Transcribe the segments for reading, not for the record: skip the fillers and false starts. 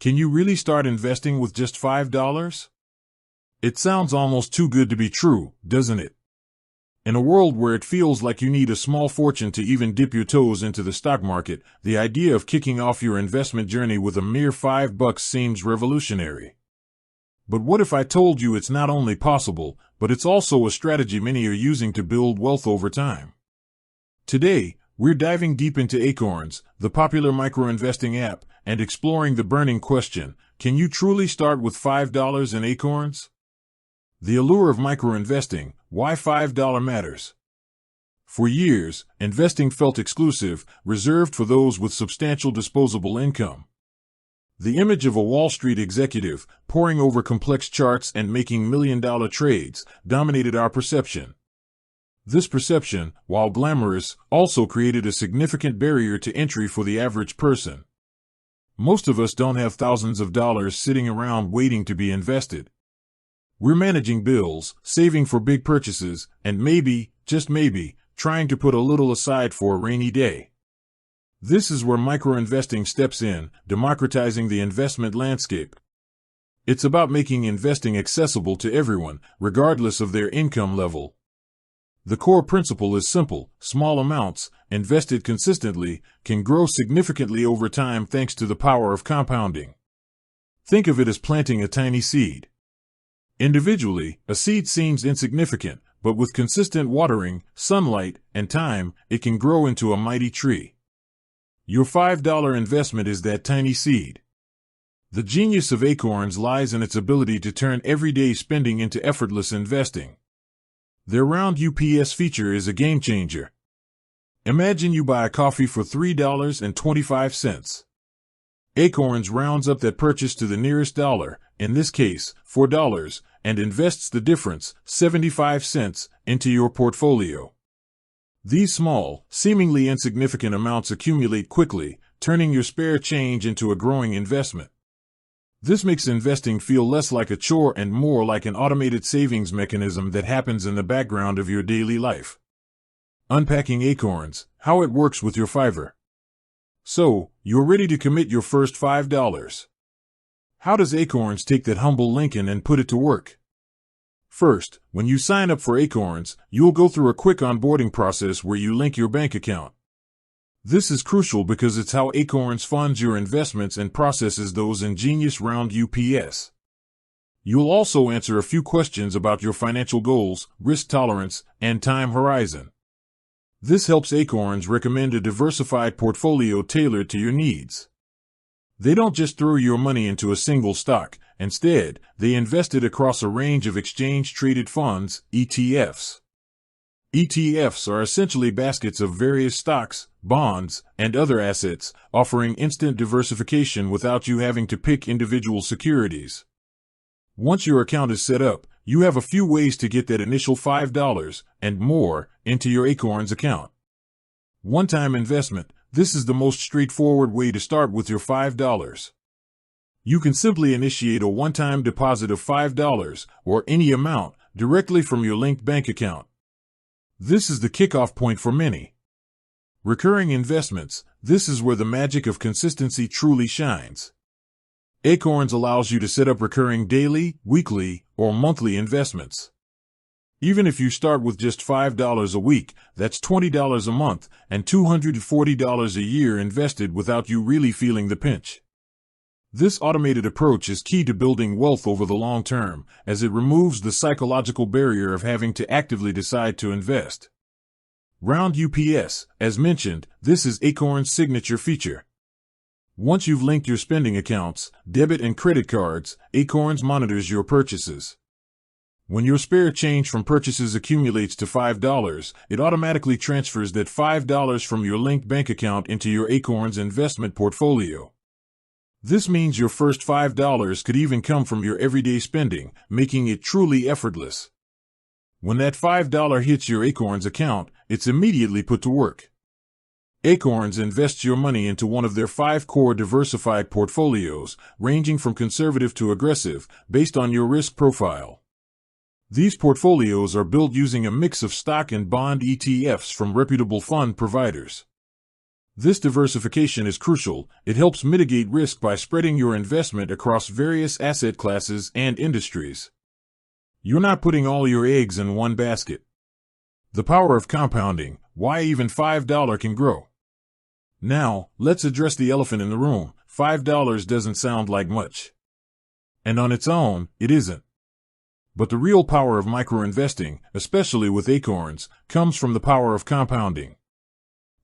Can you really start investing with just $5? It sounds almost too good to be true, doesn't it? In a world where it feels like you need a small fortune to even dip your toes into the stock market, the idea of kicking off your investment journey with a mere $5 seems revolutionary. But what if I told you it's not only possible, but it's also a strategy many are using to build wealth over time? Today, we're diving deep into Acorns, the popular micro-investing app, and exploring the burning question, can you truly start with $5 in Acorns? The allure of micro-investing, why $5 matters. For years, investing felt exclusive, reserved for those with substantial disposable income. The image of a Wall Street executive, poring over complex charts and making million-dollar trades, dominated our perception. This perception, while glamorous, also created a significant barrier to entry for the average person. Most of us don't have thousands of dollars sitting around waiting to be invested. We're managing bills, saving for big purchases, and maybe, just maybe, trying to put a little aside for a rainy day. This is where micro-investing steps in, democratizing the investment landscape. It's about making investing accessible to everyone, regardless of their income level. The core principle is simple: small amounts, invested consistently, can grow significantly over time thanks to the power of compounding. Think of it as planting a tiny seed. Individually, a seed seems insignificant, but with consistent watering, sunlight, and time, it can grow into a mighty tree. Your $5 investment is that tiny seed. The genius of Acorns lies in its ability to turn everyday spending into effortless investing. Their roundups feature is a game changer. Imagine you buy a coffee for $3.25. Acorns rounds up that purchase to the nearest dollar, in this case, $4, and invests the difference, 75 cents, into your portfolio. These small, seemingly insignificant amounts accumulate quickly, turning your spare change into a growing investment. This makes investing feel less like a chore and more like an automated savings mechanism that happens in the background of your daily life. Unpacking Acorns, how it works with your Fiverr. So, you're ready to commit your first $5. How does Acorns take that humble Lincoln and put it to work? First, when you sign up for Acorns, you'll go through a quick onboarding process where you link your bank account. This is crucial because it's how Acorns funds your investments and processes those ingenious roundups. You'll also answer a few questions about your financial goals, risk tolerance, and time horizon. This helps Acorns recommend a diversified portfolio tailored to your needs. They don't just throw your money into a single stock. Instead, they invest it across a range of exchange-traded funds, ETFs. ETFs are essentially baskets of various stocks, bonds, and other assets, offering instant diversification without you having to pick individual securities. Once your account is set up, you have a few ways to get that initial $5 and more into your Acorns account. One-time investment. This is the most straightforward way to start with your $5. You can simply initiate a one-time deposit of $5 or any amount directly from your linked bank account. This is the kickoff point for many. Recurring investments. This is where the magic of consistency truly shines. Acorns allows you to set up recurring daily, weekly, or monthly investments. Even if you start with just $5 a week, that's $20 a month and $240 a year invested without you really feeling the pinch. This automated approach is key to building wealth over the long term, as it removes the psychological barrier of having to actively decide to invest. Roundups, as mentioned, this is Acorns' signature feature. Once you've linked your spending accounts, debit and credit cards, Acorns monitors your purchases. When your spare change from purchases accumulates to $5, it automatically transfers that $5 from your linked bank account into your Acorns investment portfolio. This means your first $5 could even come from your everyday spending, making it truly effortless. When that $5 hits your Acorns account, it's immediately put to work. Acorns invests your money into one of their 5 core diversified portfolios, ranging from conservative to aggressive, based on your risk profile. These portfolios are built using a mix of stock and bond ETFs from reputable fund providers. This diversification is crucial. It helps mitigate risk by spreading your investment across various asset classes and industries. You're not putting all your eggs in one basket. The power of compounding, why even $5 can grow. Now, let's address the elephant in the room. $5 doesn't sound like much. And on its own, it isn't. But the real power of microinvesting, especially with Acorns, comes from the power of compounding.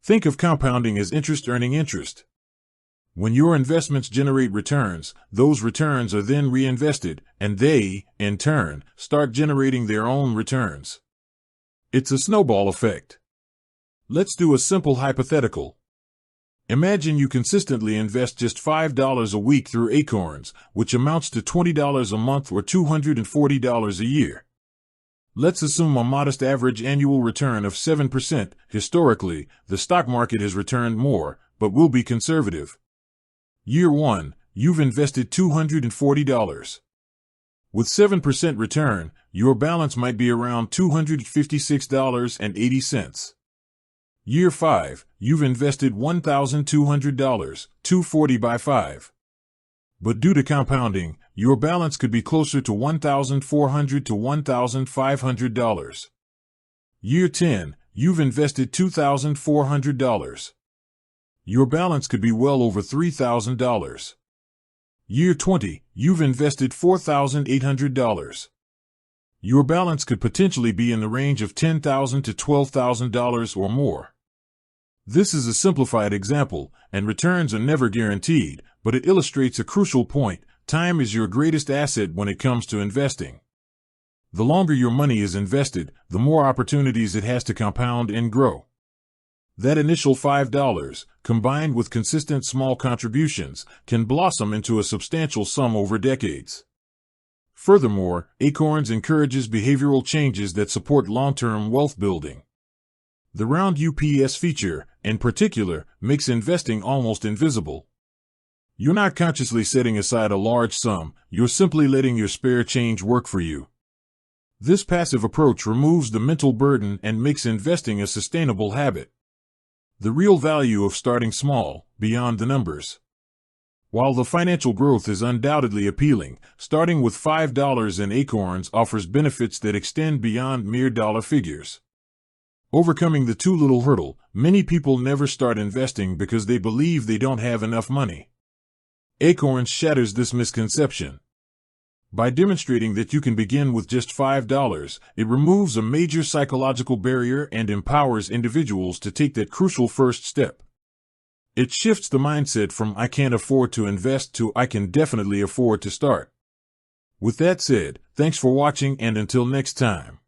Think of compounding as interest earning interest. When your investments generate returns, those returns are then reinvested, and they, in turn, start generating their own returns. It's a snowball effect. Let's do a simple hypothetical. Imagine you consistently invest just $5 a week through Acorns, which amounts to $20 a month or $240 a year. Let's assume a modest average annual return of 7%. Historically, the stock market has returned more, but we'll be conservative. Year 1, you've invested $240. With 7% return, your balance might be around $256.80. Year 5, you've invested $1,200, $240 by 5. But due to compounding, your balance could be closer to $1,400 to $1,500. Year 10, you've invested $2,400. Your balance could be well over $3,000. Year 20, you've invested $4,800. Your balance could potentially be in the range of $10,000 to $12,000 or more. This is a simplified example, and returns are never guaranteed, but it illustrates a crucial point. Time is your greatest asset when it comes to investing. The longer your money is invested, the more opportunities it has to compound and grow. That initial $5, combined with consistent small contributions, can blossom into a substantial sum over decades. Furthermore, Acorns encourages behavioral changes that support long-term wealth building. The roundups feature, in particular, makes investing almost invisible. You're not consciously setting aside a large sum, you're simply letting your spare change work for you. This passive approach removes the mental burden and makes investing a sustainable habit. The real value of starting small, beyond the numbers. While the financial growth is undoubtedly appealing, starting with $5 in Acorns offers benefits that extend beyond mere dollar figures. Overcoming the too little hurdle, many people never start investing because they believe they don't have enough money. Acorns shatters this misconception. By demonstrating that you can begin with just $5, it removes a major psychological barrier and empowers individuals to take that crucial first step. It shifts the mindset from "I can't afford to invest" to "I can definitely afford to start." With that said, thanks for watching, and until next time.